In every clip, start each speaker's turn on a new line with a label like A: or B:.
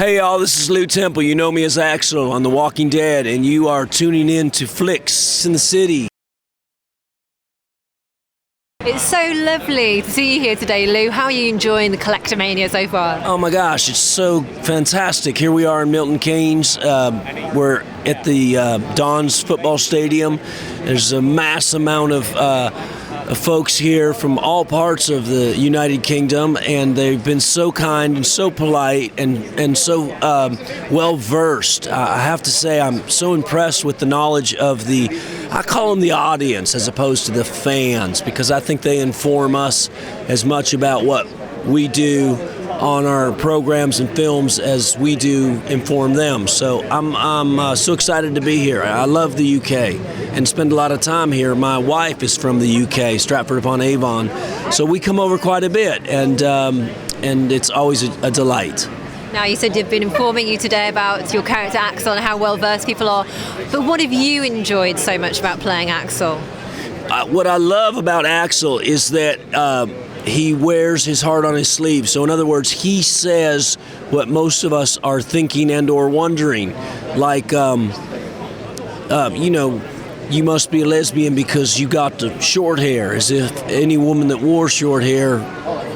A: Hey y'all, this is Lew Temple. You know me as Axel on The Walking Dead, and you are tuning in to Flirts in the City.
B: It's so lovely to see you here today, Lew. How are you enjoying the Collectomania so far?
A: Oh my gosh, it's so fantastic. Here we are in Milton Keynes. We're at the Dons football stadium. There's a mass amount of folks here from all parts of the United Kingdom, and they've been so kind and so polite and so well versed. I have to say, I'm so impressed with the knowledge of I call them the audience as opposed to the fans, because I think they inform us as much about what we do on our programs and films as we do inform them. So I'm so excited to be here. I love the UK and spend a lot of time here. My wife is from the UK, Stratford-upon-Avon, so we come over quite a bit, and it's always a delight.
B: Now, you said you've been informing you today about your character Axel and how well versed people are, but what have you enjoyed so much about playing Axel?
A: What I love about Axel is that he wears his heart on his sleeve. So in other words, he says what most of us are thinking and or wondering, like, you must be a lesbian because you got the short hair, as if any woman that wore short hair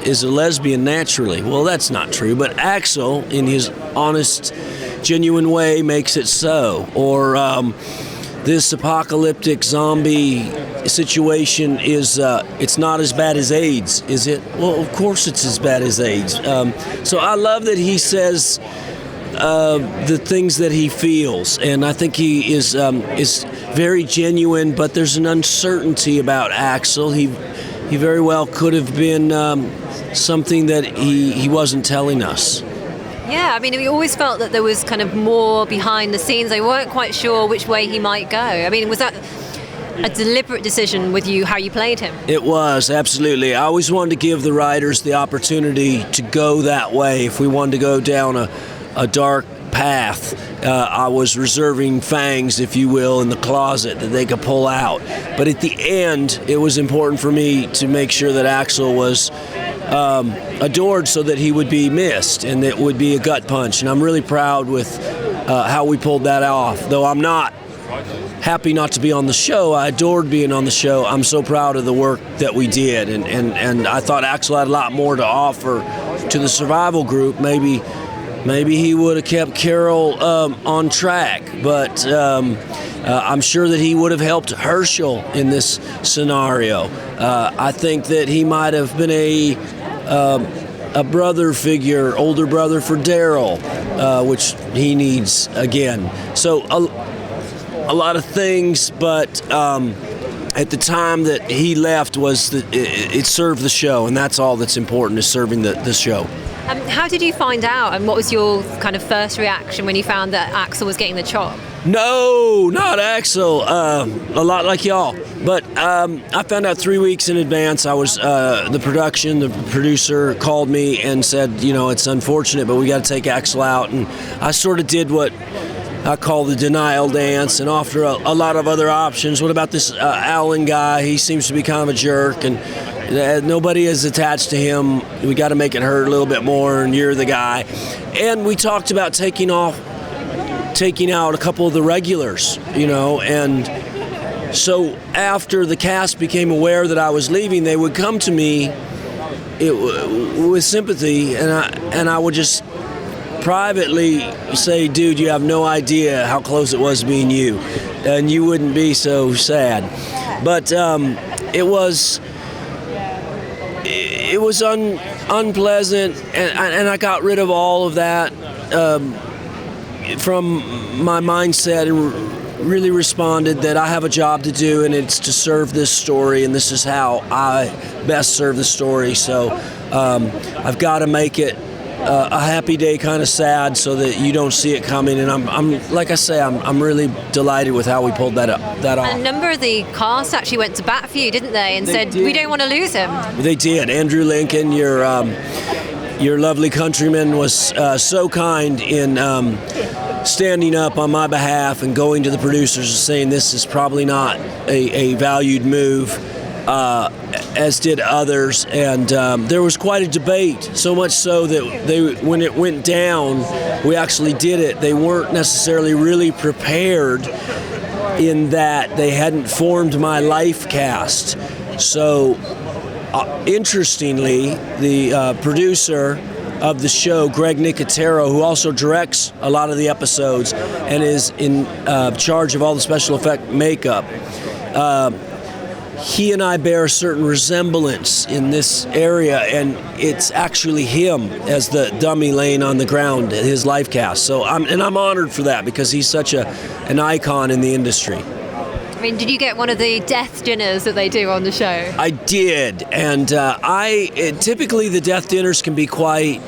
A: is a lesbian naturally. Well, that's not true, but Axel, in his honest, genuine way, makes it so. Or this apocalyptic zombie situation is, it's not as bad as AIDS, is it? Well, of course it's as bad as AIDS. So I love that he says the things that he feels, and I think he is very genuine, but there's an uncertainty about Axel. He very well could have been something that he wasn't telling us.
B: Yeah, I mean, we always felt that there was kind of more behind the scenes. They weren't quite sure which way he might go. I mean, was that a deliberate decision with you, how you played him?
A: It was, absolutely. I always wanted to give the writers the opportunity to go that way. If we wanted to go down a dark path, I was reserving fangs, if you will, in the closet that they could pull out. But at the end, it was important for me to make sure that Axel was adored so that he would be missed and it would be a gut punch. And I'm really proud with how we pulled that off. Though I'm not happy not to be on the show. I adored being on the show. I'm so proud of the work that we did. And I thought Axel had a lot more to offer to the survival group. Maybe he would have kept Carol on track, but I'm sure that he would have helped Herschel in this scenario. I think that he might have been a brother figure, older brother for Daryl, which he needs again. So a lot of things, but at the time that he left it served the show, and that's all that's important, is serving the show.
B: How did you find out, and what was your kind of first reaction when you found that Axel was getting the chop?
A: No, not Axel. A lot like y'all. But I found out 3 weeks in advance. I was the producer called me and said, it's unfortunate, but we got to take Axel out. And I sort of did what I call the denial dance and offer a lot of other options. What about this Alan guy? He seems to be kind of a jerk, and nobody is attached to him. We got to make it hurt a little bit more, and you're the guy. And we talked about taking out a couple of the regulars, and so after the cast became aware that I was leaving, they would come to me with sympathy, and I would just privately say, dude, you have no idea how close it was being you, and you wouldn't be so sad. But it was unpleasant, and I got rid of all of that from my mindset, and really responded that I have a job to do, and it's to serve this story, and this is how I best serve the story. So I've got to make it a happy day, kind of sad, so that you don't see it coming. And I'm like I say, I'm really delighted with how we pulled that off.
B: A number of the cast actually went to bat for you, didn't they? And said, we don't want to lose him.
A: They did. Andrew Lincoln, your lovely countryman, was so kind in standing up on my behalf and going to the producers and saying this is probably not a valued move. as did others, and there was quite a debate, so much so that when it went down, we actually did it. They weren't necessarily really prepared in that they hadn't formed my life cast. So, interestingly, the producer of the show, Greg Nicotero, who also directs a lot of the episodes and is in charge of all the special effect makeup, he and I bear a certain resemblance in this area, and it's actually him as the dummy laying on the ground, his life cast. So I'm honored for that because he's such an icon in the industry.
B: I mean, did you get one of the death dinners that they do on the show?
A: I did, and typically the death dinners can be quite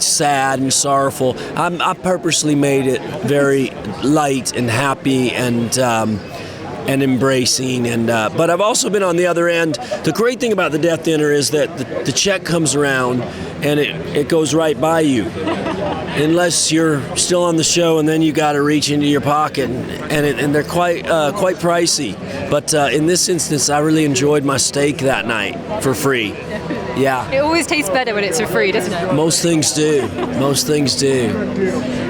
A: sad and sorrowful. I purposely made it very light and happy and embracing, but I've also been on the other end. The great thing about the death dinner is that the check comes around and it goes right by you, unless you're still on the show, and then you got to reach into your pocket, and they're quite pricey. But in this instance, I really enjoyed my steak that night for free. Yeah.
B: It always tastes better when it's for free, doesn't it?
A: Most things do. Most things do.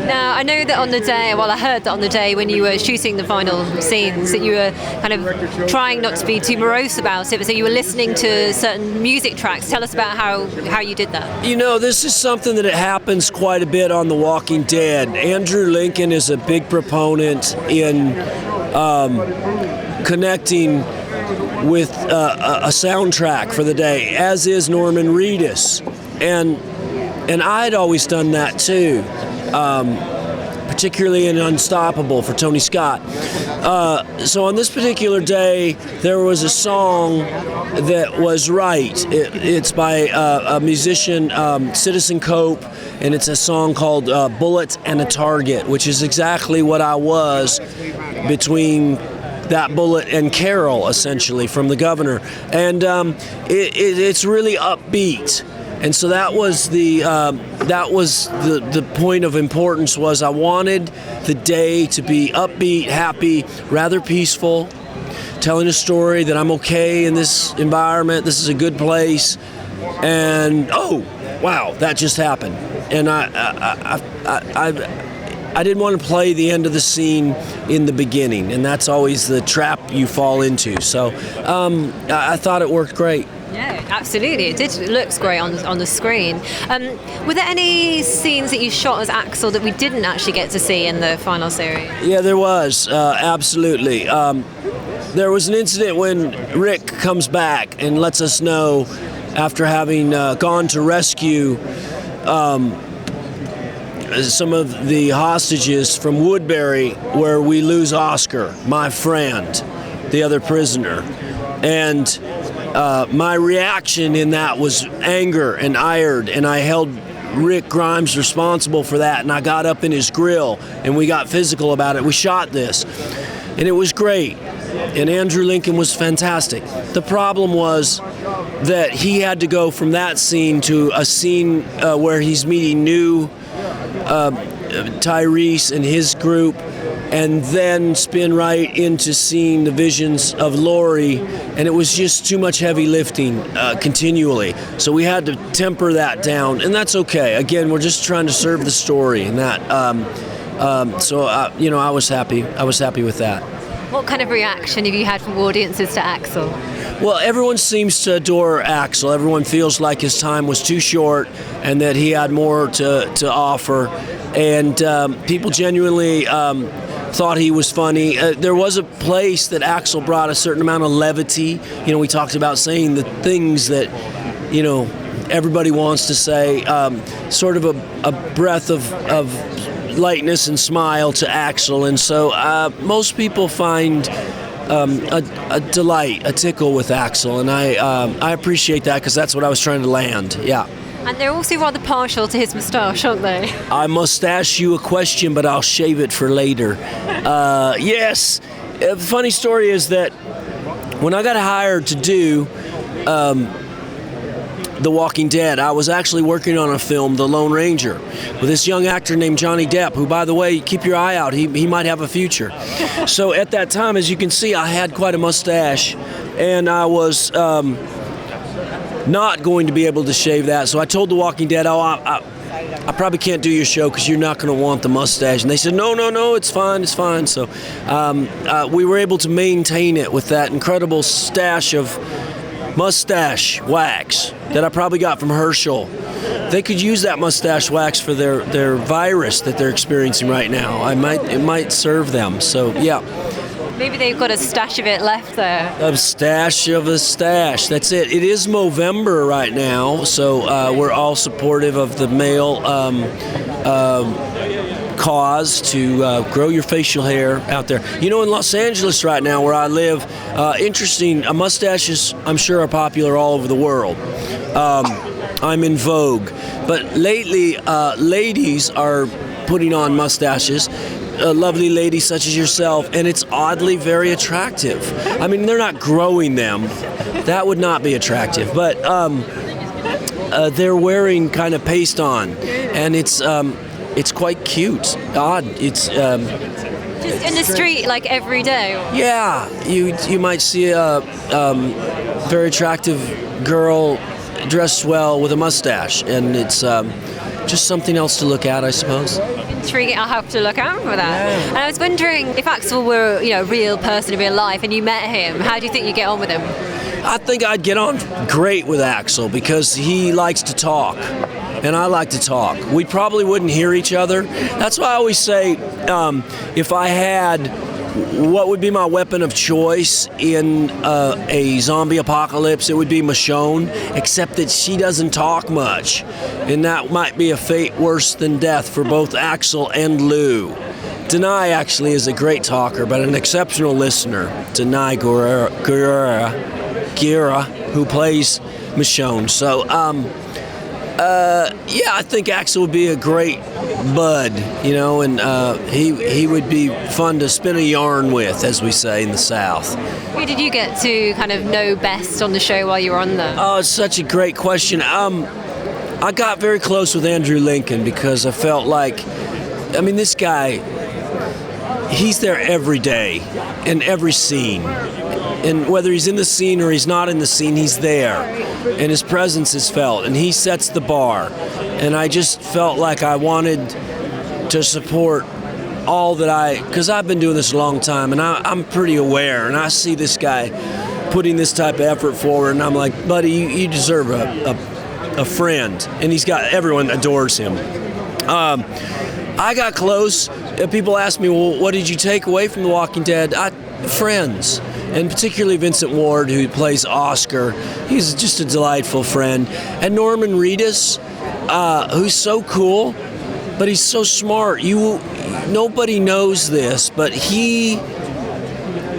B: Now, I know that on the day, I heard that on the day when you were shooting the final scenes, that you were kind of trying not to be too morose about it, but so you were listening to certain music tracks. Tell us about how you did that.
A: You know, this is something that happens quite a bit on The Walking Dead. Andrew Lincoln is a big proponent in connecting with a soundtrack for the day, as is Norman Reedus, and I'd always done that too, particularly in Unstoppable for Tony Scott. So on this particular day, there was a song that was right. It's by a musician, Citizen Cope, and it's a song called "Bullet and a Target," which is exactly what I was between that bullet and Carol, essentially, from The Governor. And it's really upbeat. And so that was the point of importance. Was I wanted the day to be upbeat, happy, rather peaceful, telling a story that I'm okay in this environment, this is a good place, and oh wow, that just happened. And I didn't want to play the end of the scene in the beginning, and that's always the trap you fall into. So I thought it worked great.
B: Yeah, absolutely. It looks great on the screen. Were there any scenes that you shot as Axel that we didn't actually get to see in the final series?
A: Yeah, there was. Absolutely. There was an incident when Rick comes back and lets us know, after having gone to rescue some of the hostages from Woodbury, where we lose Oscar, my friend, the other prisoner. And my reaction in that was anger and ire, and I held Rick Grimes responsible for that, and I got up in his grill, and we got physical about it. We shot this, and it was great, and Andrew Lincoln was fantastic. The problem was that he had to go from that scene to a scene where he's meeting new Tyrese and his group, and then spin right into seeing the visions of Lori, and it was just too much heavy lifting continually. So we had to temper that down, and that's okay. Again, we're just trying to serve the story, and that. I was happy. I was happy with that.
B: What kind of reaction have you had from audiences to Axel?
A: Well, everyone seems to adore Axel. Everyone feels like his time was too short and that he had more to offer. And people genuinely thought he was funny. There was a place that Axel brought a certain amount of levity. You know, we talked about saying the things that, you know, everybody wants to say, sort of a breath of lightness and smile to Axel. And so most people find a delight, a tickle with Axel, and I appreciate that, because that's what I was trying to land. Yeah.
B: And they're also rather partial to his moustache, aren't they?
A: I must ask you a question, but I'll shave it for later. Yes. The funny story is that when I got hired to do The Walking Dead. I was actually working on a film, The Lone Ranger, with this young actor named Johnny Depp, who, by the way, keep your eye out. He might have a future. So at that time, as you can see, I had quite a mustache, and I was not going to be able to shave that. So I told The Walking Dead, I probably can't do your show because you're not going to want the mustache. And they said, no, it's fine. So we were able to maintain it with that incredible stash of mustache wax that I probably got from Herschel. They could use that mustache wax for their virus that they're experiencing right now. It might serve them. So, yeah.
B: Maybe they've got a stash of it left there.
A: A stash of a stash. That's it. It is Movember right now, so we're all supportive of the male cause to grow your facial hair out there. You know, in Los Angeles right now, where I live, interesting, mustaches, I'm sure, are popular all over the world. I'm in vogue. But lately, ladies are putting on mustaches. Lovely ladies such as yourself, and it's oddly very attractive. I mean, they're not growing them. That would not be attractive. But they're wearing kind of paste on, and it's quite cute. Odd. It's
B: just in the street, like every day.
A: Yeah, you might see a very attractive girl dressed well with a mustache, and it's just something else to look at, I suppose.
B: Intriguing. I'll have to look out for that. Yeah. And I was wondering if Axel were, a real person in real life, and you met him, how do you think you get on with him?
A: I think I'd get on great with Axel because he likes to talk, and I like to talk. We probably wouldn't hear each other. That's why I always say, if I had, what would be my weapon of choice in a zombie apocalypse, it would be Michonne, except that she doesn't talk much, and that might be a fate worse than death for both Axel and Lew. Denai actually is a great talker, but an exceptional listener. Denai Guerra, who plays Michonne. So, yeah, I think Axel would be a great bud, and he would be fun to spin a yarn with, as we say in the South.
B: Who did you get to kind of know best on the show while you were on there?
A: Oh, it's such a great question. I got very close with Andrew Lincoln because I felt like, this guy, he's there every day, in every scene. And whether he's in the scene or he's not in the scene, he's there. And his presence is felt, and he sets the bar. And I just felt like I wanted to support all that because I've been doing this a long time, and I'm pretty aware, and I see this guy putting this type of effort forward, and I'm like, buddy, you deserve a friend. And everyone adores him. I got close. People ask me, well, what did you take away from The Walking Dead? Friends. And particularly Vincent Ward, who plays Oscar. He's just a delightful friend. And Norman Reedus, who's so cool, but he's so smart. Nobody knows this, but he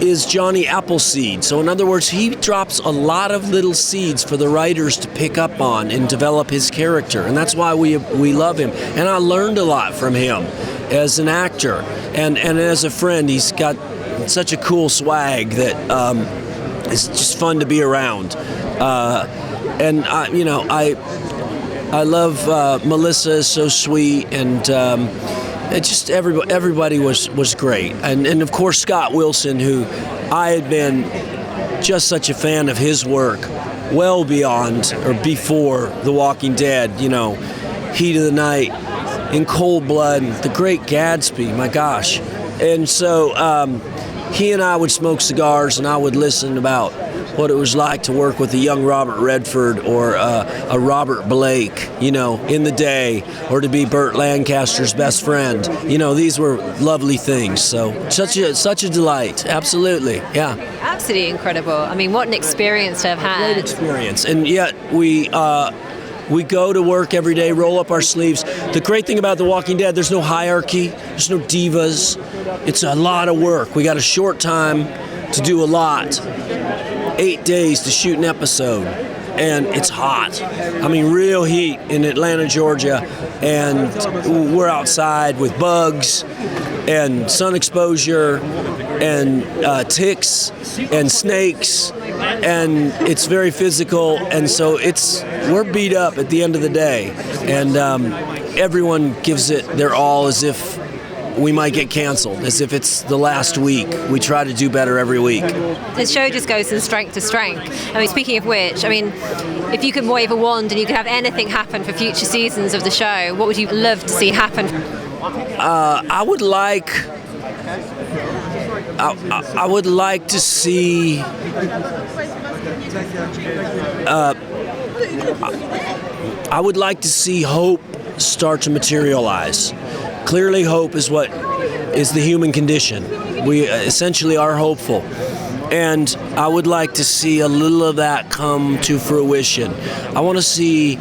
A: is Johnny Appleseed. So in other words, he drops a lot of little seeds for the writers to pick up on and develop his character. And that's why we love him. And I learned a lot from him as an actor. And as a friend, he's got such a cool swag that is just fun to be around. And I love Melissa is so sweet, and everybody was great. And of course Scott Wilson, who I had been just such a fan of his work well beyond or before The Walking Dead, Heat of the Night, In Cold Blood, The Great Gatsby, my gosh. And so he and I would smoke cigars, and I would listen about what it was like to work with a young Robert Redford or a Robert Blake, in the day, or to be Burt Lancaster's best friend. These were lovely things. So such a delight. Absolutely, yeah.
B: Absolutely incredible. What an experience to have had.
A: Great experience, and yet we go to work every day, roll up our sleeves. The great thing about The Walking Dead, there's no hierarchy, there's no divas. It's a lot of work. We got a short time to do a lot. 8 days to shoot an episode. and it's hot. I mean, real heat in Atlanta, Georgia, and we're outside with bugs and sun exposure and ticks and snakes, and it's very physical, and so we're beat up at the end of the day, and everyone gives it their all as if we might get canceled, as if it's the last week. We try to do better every week.
B: The show just goes from strength to strength. I mean, speaking of which, I mean, if you could wave a wand and you could have anything happen for future seasons of the show, what would you love to see happen?
A: I would like to see I would like to see hope start to materialize. Clearly, hope is what is the human condition. We essentially are hopeful. And I would like to see a little of that come to fruition. I want to see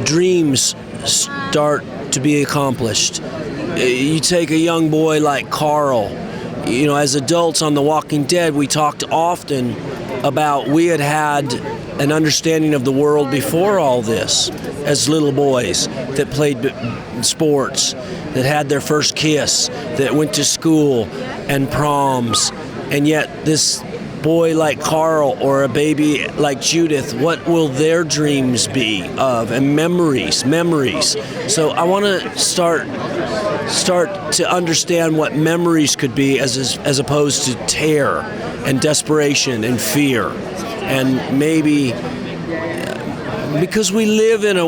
A: dreams start to be accomplished. You take a young boy like Carl. You know, as adults on The Walking Dead, we talked often about we had an understanding of the world before all this as little boys that played sports, that had their first kiss, that went to school and proms. And yet this boy like Carl or a baby like Judith, what will their dreams be of? And memories. So I want to start to understand what memories could be as opposed to terror and desperation and fear. And maybe because we live in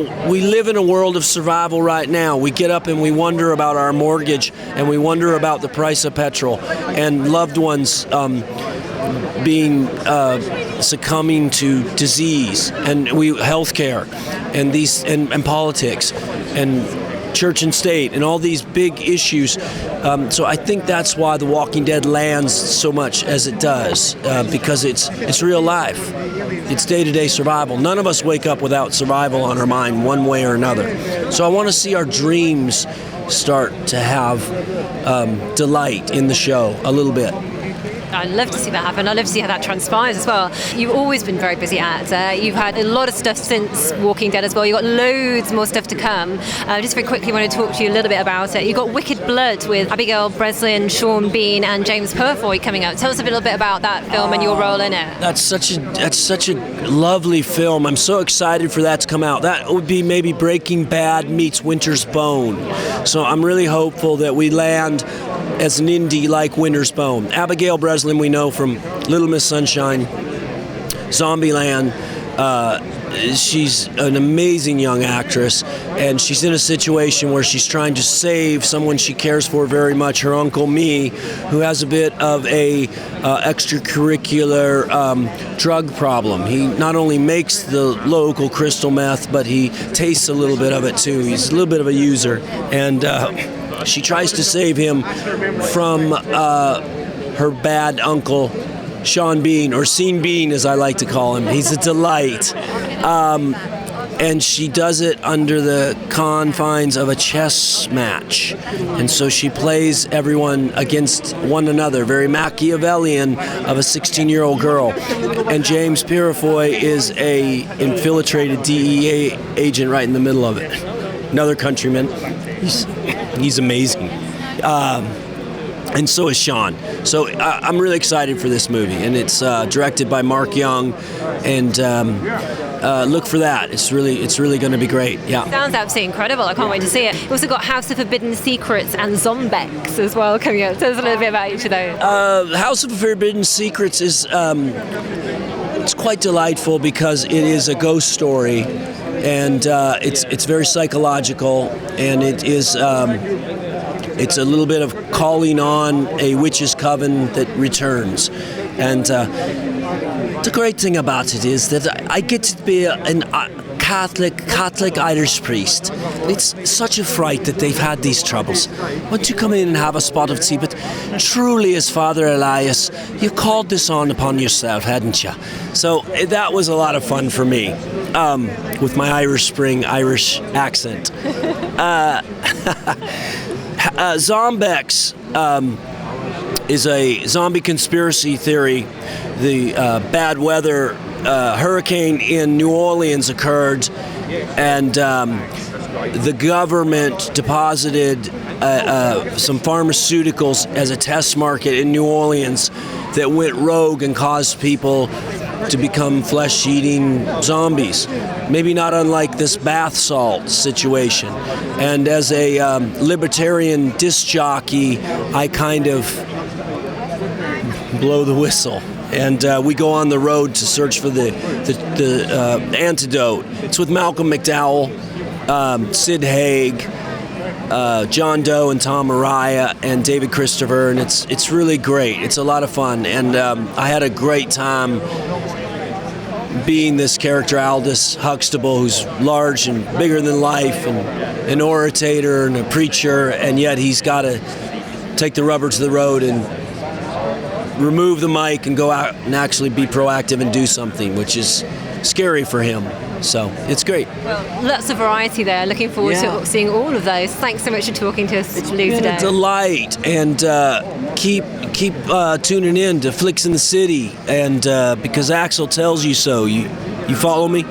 A: a world of survival right now. We get up and we wonder about our mortgage, and we wonder about the price of petrol, and loved ones succumbing to disease, and healthcare, and these and politics, and church and state, and all these big issues. So I think that's why The Walking Dead lands so much as it does, because it's real life. It's day-to-day survival. None of us wake up without survival on our mind one way or another. So I want to see our dreams start to have delight in the show a little bit.
B: I'd love to see that happen. I'd love to see how that transpires as well. You've always been a very busy actor. You've had a lot of stuff since Walking Dead as well. You've got loads more stuff to come. Just very quickly, I want to talk to you a little bit about it. You've got Wicked Blood with Abigail, Breslin, Sean Bean and James Purfoy coming out. Tell us a little bit about that film and your role in it.
A: That's such a lovely film. I'm so excited for that to come out. That would be maybe Breaking Bad meets Winter's Bone. So I'm really hopeful that we land as an indie like Winter's Bone. Abigail Breslin we know from Little Miss Sunshine, Zombieland. She's an amazing young actress, and she's in a situation where she's trying to save someone she cares for very much, her Uncle Me, who has a bit of a extracurricular drug problem. He not only makes the local crystal meth, but he tastes a little bit of it too. He's a little bit of a user, and she tries to save him from her bad uncle, Sean Bean, or Sean Bean as I like to call him. He's a delight. And she does it under the confines of a chess match. And so she plays everyone against one another, very Machiavellian of a 16-year-old girl. And James Purfoy is a infiltrated DEA agent right in the middle of it. Another countryman. He's amazing. And so is Sean. So I'm really excited for this movie, and it's directed by Mark Young, and look for that. It's really going to be great. Yeah.
B: Sounds absolutely incredible. I can't wait to see it. We've also got House of Forbidden Secrets and Zombex as well coming up. Tell us a little bit about each of those.
A: House of Forbidden Secrets is it's quite delightful because it is a ghost story, and it's very psychological, and it is. It's a little bit of calling on a witch's coven that returns. And the great thing about it is that I get to be a Catholic Irish priest. It's such a fright that they've had these troubles. Want to come in and have a spot of tea, but truly, as Father Elias, you called this on upon yourself, hadn't you? So that was a lot of fun for me, with my Irish Spring Irish accent. Zombex is a zombie conspiracy theory. The bad weather hurricane in New Orleans occurred, and the government deposited some pharmaceuticals as a test market in New Orleans that went rogue and caused people to become flesh-eating zombies. Maybe not unlike this bath salt situation. And as a libertarian disc jockey, I kind of blow the whistle. And we go on the road to search for the antidote. It's with Malcolm McDowell, Sid Haig, John Doe and Tom Araya, and David Christopher, and it's really great. It's a lot of fun, and I had a great time being this character, Aldous Huxtable, who's large and bigger than life, and an orator and a preacher, and yet he's got to take the rubber to the road and remove the mic and go out and actually be proactive and do something, which is scary for him. So it's great.
B: Well, lots of variety there. Looking forward to seeing all of those. Thanks so much for talking to us, Lew, today.
A: It's a delight, and keep tuning in to Flicks in the City, and because Axel tells you so. You follow me?